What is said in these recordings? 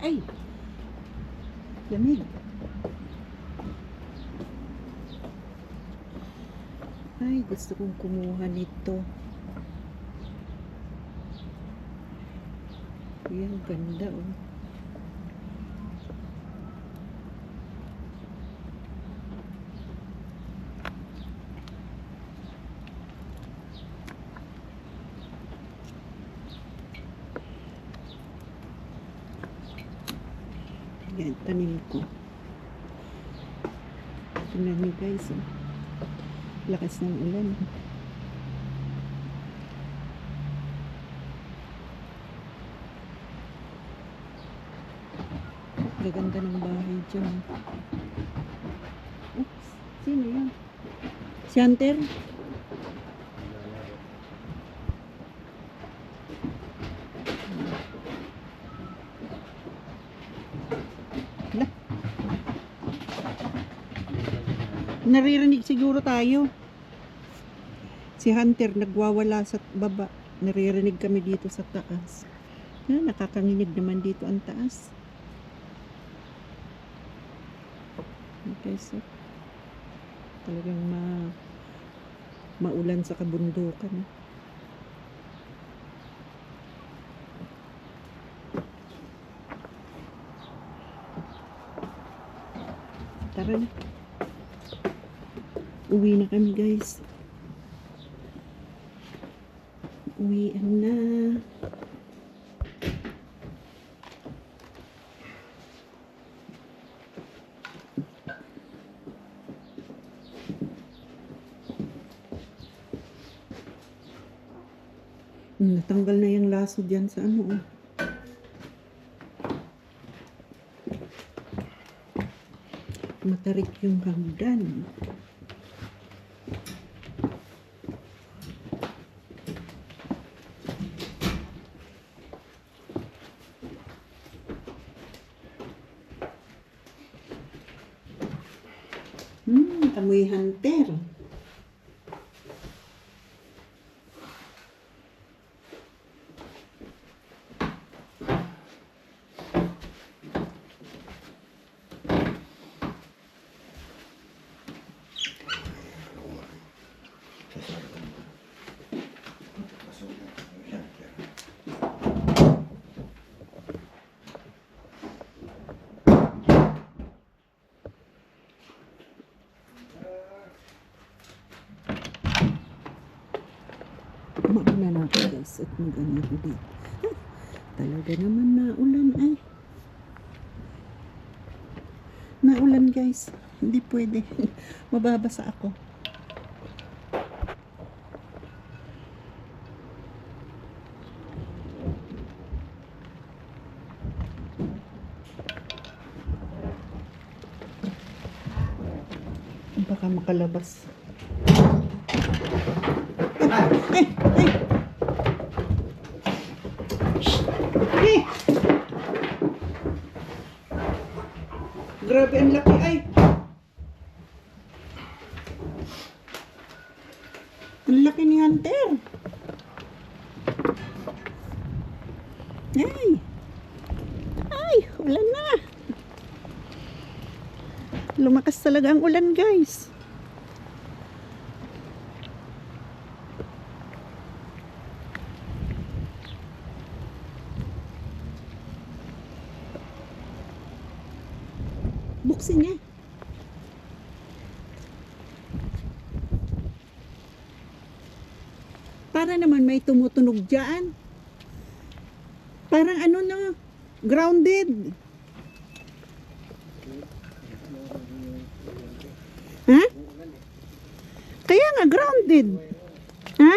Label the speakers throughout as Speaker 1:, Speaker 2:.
Speaker 1: Ay, lamig. Ay, gusto kong kumuha nito. Yan, ganda oh. Yan, tanim ko. Tingnan nyo guys, oh. Lakas ng ulan. Gaganda ng bahay dyan. Oops, sino yan? Si Hunter? Hala. Naririnig siguro tayo. Si Hunter nagwawala sa baba. Naririnig kami dito sa taas. Nakakanginig naman dito ang taas. Okay, so talagang maulan sa kabundukan. Tara na. Uwi na kami guys. Uwian na. Natanggal na yung laso dyan sa ano. Matarik yung hagdan. Amoy Hunter. Mauna na ako guys at mag-ano ko dito. Talaga naman naulan ay. Naulan guys. Hindi pwede. Mababasa ako. Baka makalabas. Hey! Grabe ang laki ay. Ang laki ni Hunter. Ay. Ay, ulan na. Lumakas talaga ang ulan, guys. Buksin niya. Para naman may tumutunog dyan. Parang ano na, grounded. Ha? Kaya nga, grounded. Ha?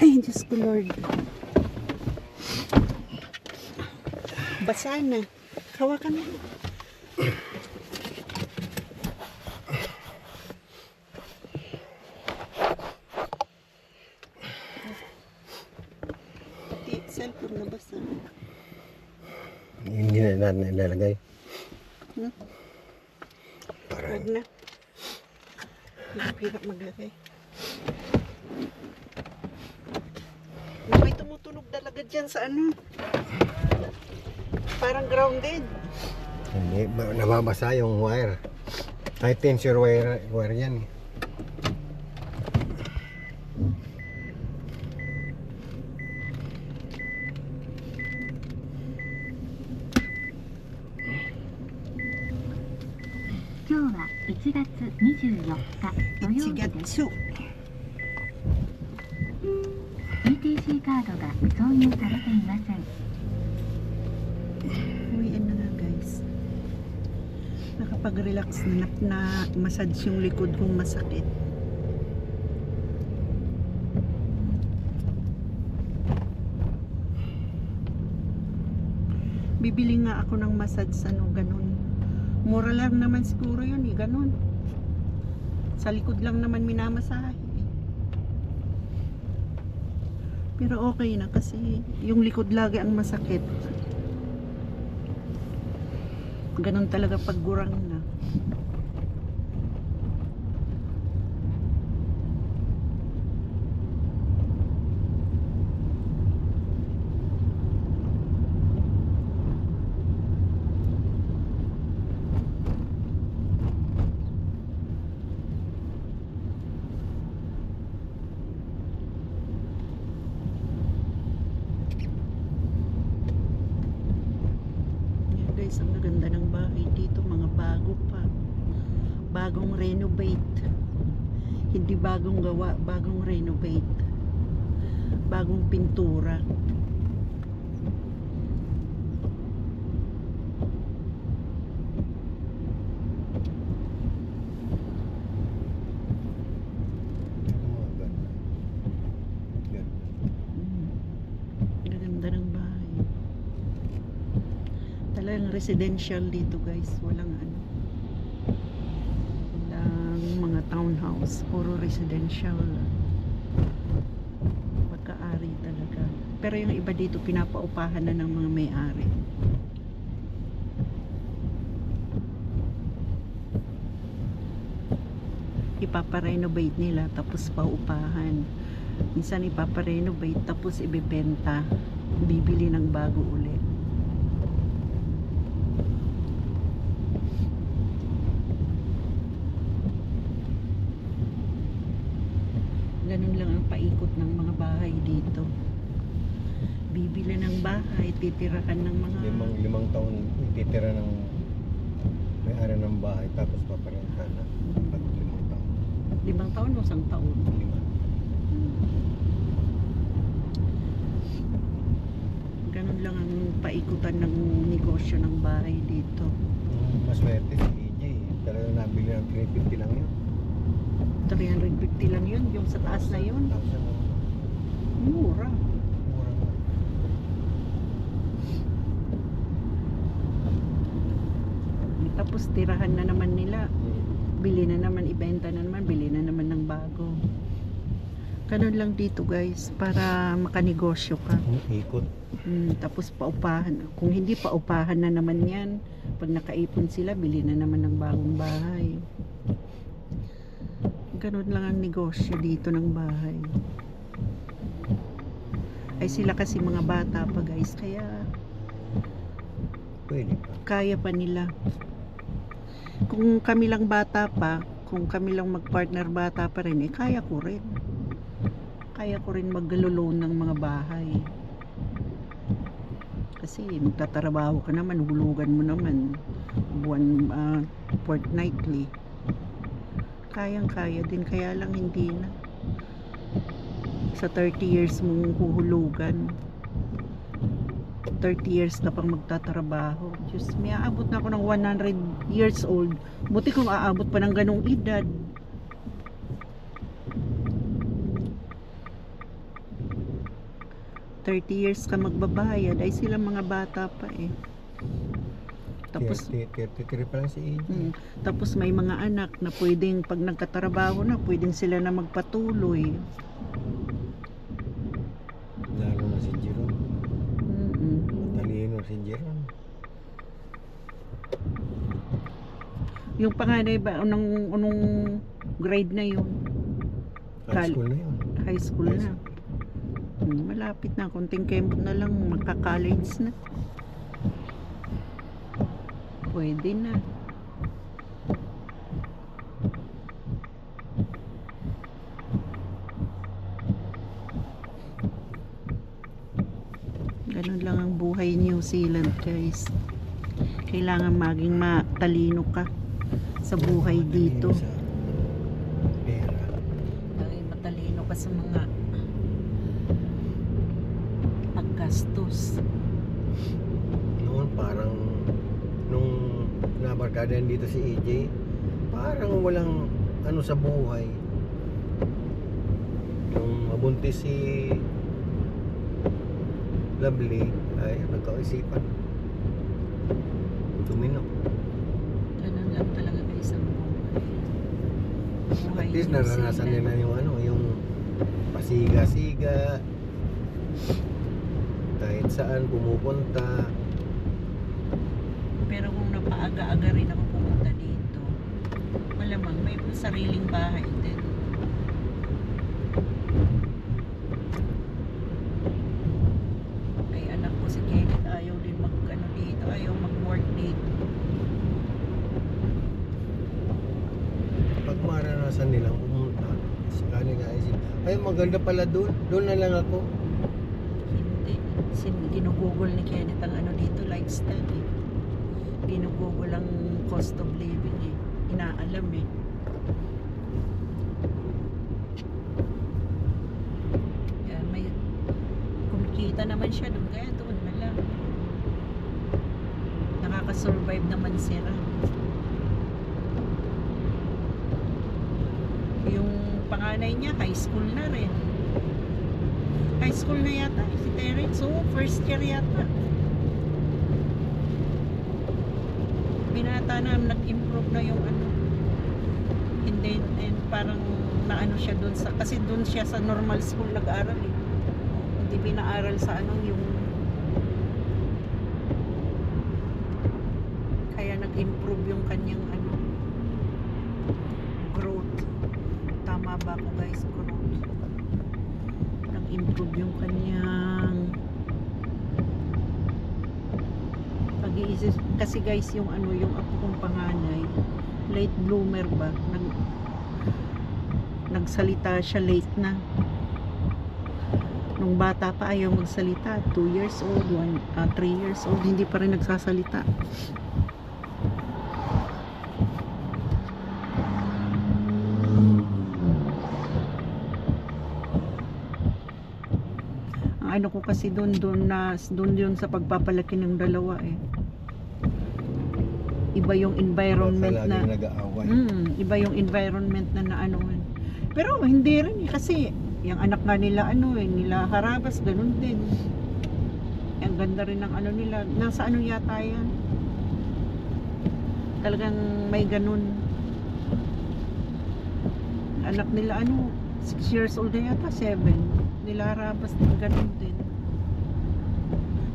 Speaker 1: Ay, Diyos ko Lord. Basa na. Hawakan mo.
Speaker 2: natin ilalagay.
Speaker 1: Hmm?
Speaker 2: Para
Speaker 1: Huwag na. Hirap maglagay. May tumutunog talaga dyan sa ano. Parang grounded.
Speaker 2: hindi nababasa yung wire. High tensure wire yan.
Speaker 3: 今日は1月24日土曜日です。
Speaker 1: Ichigatsu.
Speaker 3: ETC カードが挿入されていません。
Speaker 1: Uwian na nga guys. Nakapag-relax na massage yung likod kong masakit. Bibili nga ako ng massage ano, ganun. Mura lang naman siguro yun eh, ganun. Sa likod lang naman minamasahe. Pero okay na kasi yung likod lagi ang masakit. Ganun talaga pag gurang na. Guys, ang ganda ng bahay dito, mga bago pa, bagong renovate, hindi bagong gawa, bagong renovate, bagong pintura. Ganda ng bahay. Talagang residential dito guys, walang ano, walang mga townhouse, puro residential, pagka-ari talaga. Pero yung iba dito pinapaupahan na ng mga may-ari. Ipaparenovate nila tapos paupahan, minsan ipaparenovate tapos ibebenta, bibili ng bago ulit. Ganun lang ang paikot ng mga bahay dito. Bibili ng bahay, titirahan ng mga
Speaker 2: limang taon ititira ng may-ari ng bahay tapos paparenta na pag 5 taon.
Speaker 1: 5 taon o 1 taon.
Speaker 2: 5.
Speaker 1: Ganun lang ang paikutan ng negosyo ng bahay dito.
Speaker 2: Maswerte si EJ. Talagang nabili ng 350 lang yun.
Speaker 1: 350 lang yun, yung sa taas na yun.
Speaker 2: Tapos ano,
Speaker 1: Mura.
Speaker 2: mura na.
Speaker 1: Tapos tirahan na naman nila. Bili na naman, ibenta na naman, bili na naman ng bago. Ganun lang dito guys, para makanegosyo ka.
Speaker 2: Ikot.
Speaker 1: Tapos paupahan. Kung hindi paupahan na naman yan, pag nakaipon sila, bili na naman ng bagong bahay. Ganun lang ang negosyo dito ng bahay. Ay sila kasi mga bata pa guys, kaya
Speaker 2: Pwede pa.
Speaker 1: kaya pa nila. Kung kami lang bata pa, kung kami lang magpartner bata pa rin, eh kaya ko rin. Kaya ko rin mag-loan ng mga bahay. Kasi magtatrabaho ka naman, hulugan mo naman buwan, fortnightly. Kayang-kaya din, kaya lang hindi na. Sa 30 years mong huhulugan, 30 years ka pang magtatrabaho. Diyos, may aabot na ako ng 100 years old. Buti kung aabot pa ng ganong edad. $30 ka magbabayad, ay sila mga bata pa eh. Tapos
Speaker 2: 33 pa lang si EJ.
Speaker 1: tapos may mga anak na pwedeng pag nagkatrabaho na, pwedeng sila na magpatuloy.
Speaker 2: Lalo na si Jeron.
Speaker 1: Mm-mm.
Speaker 2: Talino si Jeron.
Speaker 1: Yung panganay ba, anong grade na yun?
Speaker 2: High school na yun.
Speaker 1: High school na. Malapit na, konting kempo na lang, magka-college na. Pwede na. Ganun lang ang buhay New Zealand, guys. Kailangan maging matalino ka sa buhay dito.
Speaker 2: Sa pera.
Speaker 1: Dahil matalino ka sa mga paggastos.
Speaker 2: Noon parang nung nabarkada dito si AJ, parang walang ano sa buhay. Nung mabuntis si Lovely, ay nagkaisipan. Tumino.
Speaker 1: Ganun lang talaga guys ang buhay.
Speaker 2: At least naranasan nila yung ano, yung pasiga-siga. Kahit saan pumupunta.
Speaker 1: Pero kung napaaga-aga rin ako pumunta dito, malamang may sariling bahay din. Ay anak ko si Kenneth ayaw din mag-ano dito, ayaw mag-work dito.
Speaker 2: Pag maranasan nilang pumunta, sa kanila isip, ay maganda pala doon. Doon na lang ako.
Speaker 1: Hindi. Ginugugol ni Kenneth ang ano dito, lifestyle eh. Ginugugol ang cost of living eh. Inaalam eh. Kaya may kumikita naman siya doon, kaya doon na lang. Nakaka-survive naman sila. Yung panganay niya, high school na rin. High school na yata si Terence. So, first year yata. Binata na, nag-improve na yung ano. And then, and parang naano siya dun sa, kasi dun siya sa normal school nag-aral eh. Hindi pinaaral sa ano yung, kaya nag-improve yung kanyang ano, growth. Tama ba ako guys, growth? Nag-improve yung kanyang pag-iisip. Kasi guys, yung ano, yung apo kong panganay, late bloomer ba? Nagsalita siya late na. Nung bata pa ayaw magsalita, 2 years old, 3 years old, hindi pa rin nagsasalita. Ang ano ko kasi doon yun sa pagpapalaki ng dalawa eh. Iba yung environment
Speaker 2: Laging
Speaker 1: na
Speaker 2: nag-aaway.
Speaker 1: iba yung environment na naanoan. Pero hindi rin eh, kasi yung anak nga nila ano eh, nila Harabas ganun din. Ang ganda rin ng ano nila. Nasa ano yata yan? Talagang may ganun. Anak nila ano, 6 years old na yata, 7. Nila Harabas din ganun din.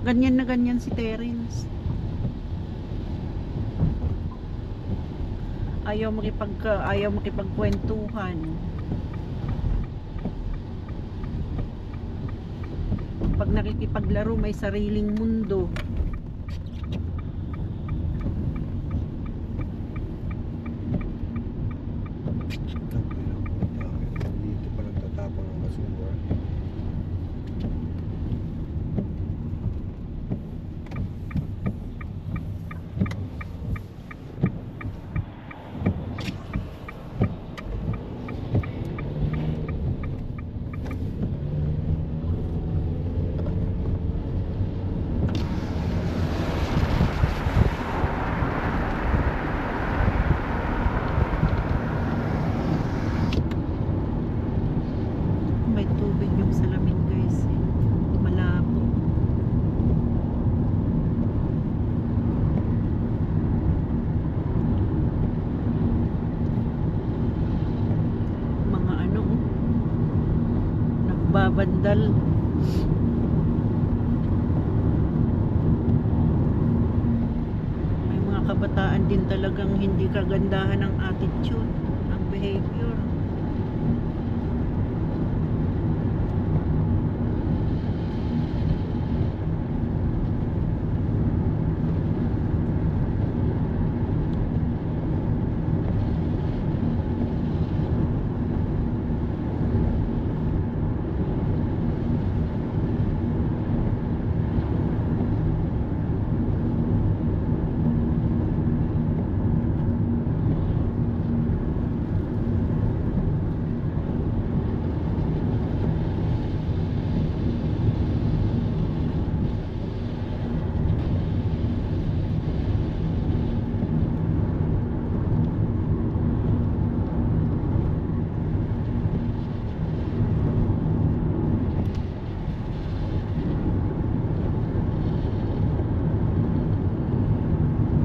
Speaker 1: Ganyan na ganyan si Terence. Ayaw makipagkwentuhan. Pag nakikipaglaro may sariling mundo.
Speaker 2: Dito pa nagtatapon ng basura.
Speaker 1: May tubig yung salamin guys eh. Malabo. Mga ano nagbabandal. May mga kabataan Yan din talagang hindi kagandahan ng attitude, ng behavior.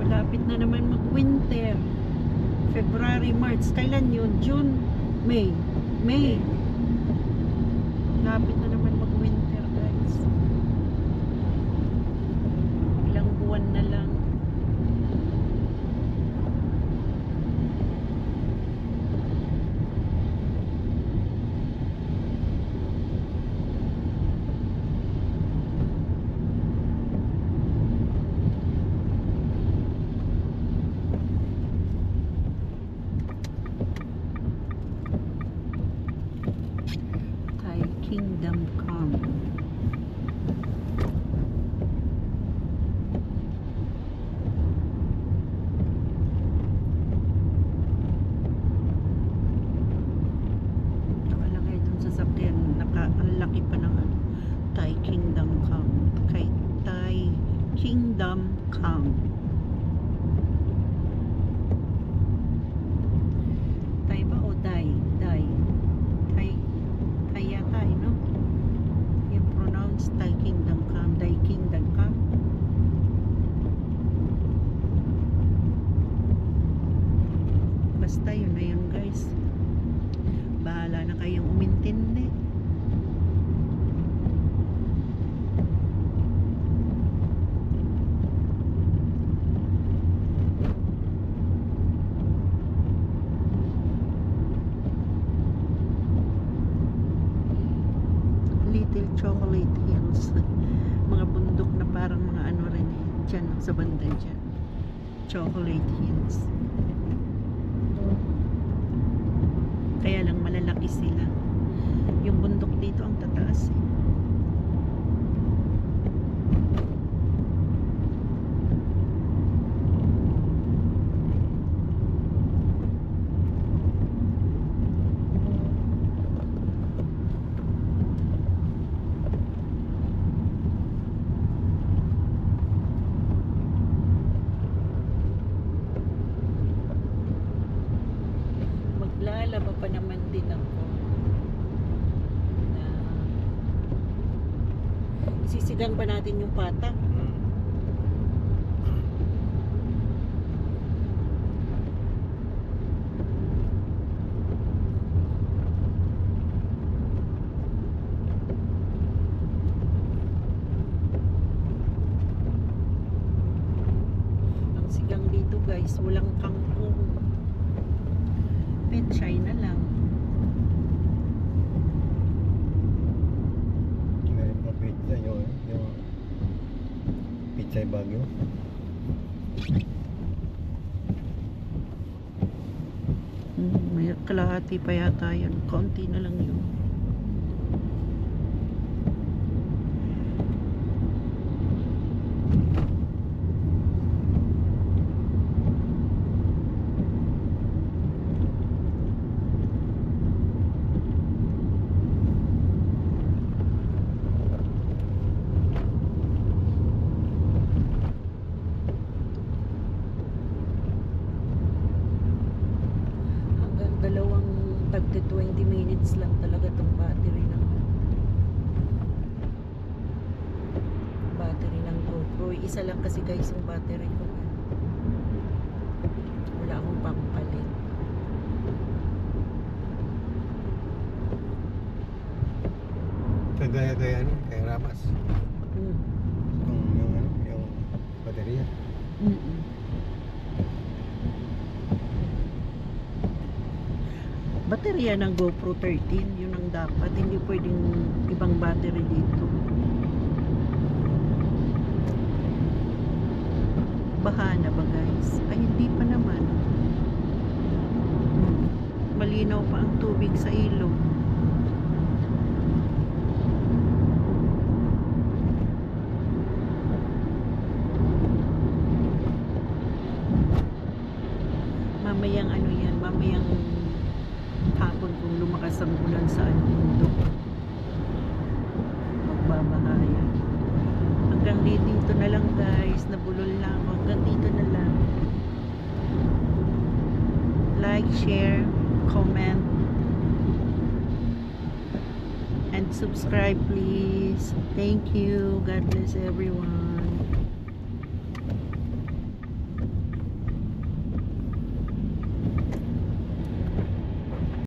Speaker 1: Malapit na naman mag-winter. February, March. Kailan yun? June? May? May. Lapit na naman mag-winter, guys. Ilang buwan na lang. Thai Kingdom Come. Nakalagay dun sa sakyan, ang laki pa ng ano, Thai Kingdom Come. Kay Thai Kingdom Come. Thai ba o Dai? Dai. Thai. Thai yata eh, no? Yung pronounce Thai Kingdom Come. Thai Kingdom Come. Basta yun na yun, guys. Bahala na kayong umintindi. Little Chocolate Hills. Mga bundok na parang mga ano rin eh. Diyan, sa banda dyan. Chocolate Hills. Kaya lang malalaki sila. Yung bundok dito ang tataas eh. Maglalaba pa naman din ako na sisigang pa natin yung patak. Ang sigang dito, guys, walang kangkong. Pechay na lang.
Speaker 2: Meron pa pizza yung pizza Baguio.
Speaker 1: May kalahati pa yata yun. Konti na lang yun. Dalawang tagti 20 minutes lang talaga tong battery ng GoPro. Isa lang kasi, guys, yung battery ko. Wala akong pampalit.
Speaker 2: Kagaya-gaya ano, kay Ramas. Yung baterya.
Speaker 1: Mm-mm. Baterya ng GoPro 13, yun ang dapat. Hindi pwedeng ibang battery dito. Baha na ba guys? Ay, hindi pa naman. Malinaw pa ang tubig sa ilog. Mamayang ano yan, mamayang hapon kung lumakas ang ulan sa mundo. Magbabahaya. Hanggang dito na lang guys, nabulol lang ako. Hanggang dito na lang. Like, share, comment, and subscribe please. Thank you. God bless everyone.